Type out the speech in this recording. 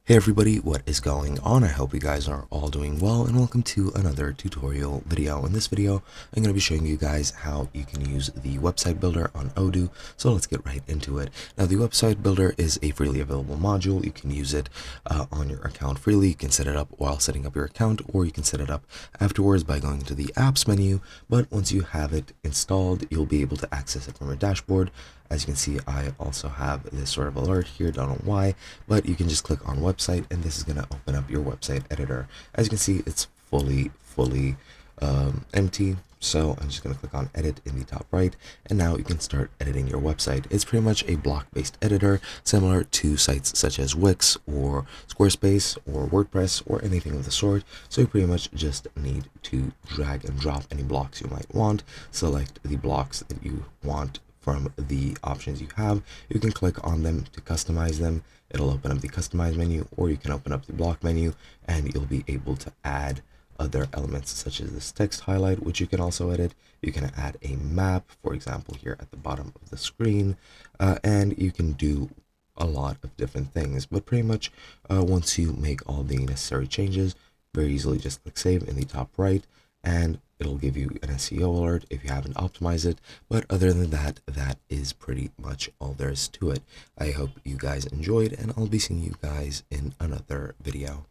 Hey everybody, what is going on? I hope you guys are all doing well, and welcome to another tutorial video. In this video, I'm going to be showing you guys how you can use the website builder on Odoo. So let's get right into it. Now, the website builder is a freely available module. You can use it on your account freely. You can set it up while setting up your account, or you can set it up afterwards by going to the apps menu. But once you have it installed, you'll be able to access it from your dashboard. As you can see, I also have this sort of alert here, don't know why, but you can just click on website and this is going to open up your website editor. As you can see, it's fully empty. So I'm just going to click on edit in the top right, and now you can start editing your website. It's pretty much a block-based editor, similar to sites such as Wix or Squarespace or WordPress or anything of the sort. So you pretty much just need to drag and drop any blocks you might want, select the blocks that you want from the options you have. You can click on them to customize them. It'll open up the customize menu, or you can open up the block menu and you'll be able to add other elements such as this text highlight, which you can also edit. You can add a map, for example, here at the bottom of the screen, and you can do a lot of different things. But pretty much once you make all the necessary changes, very easily just click save in the top right, and it'll give you an SEO alert if you haven't optimized it. But other than that, that is pretty much all there is to it. I hope you guys enjoyed, and I'll be seeing you guys in another video.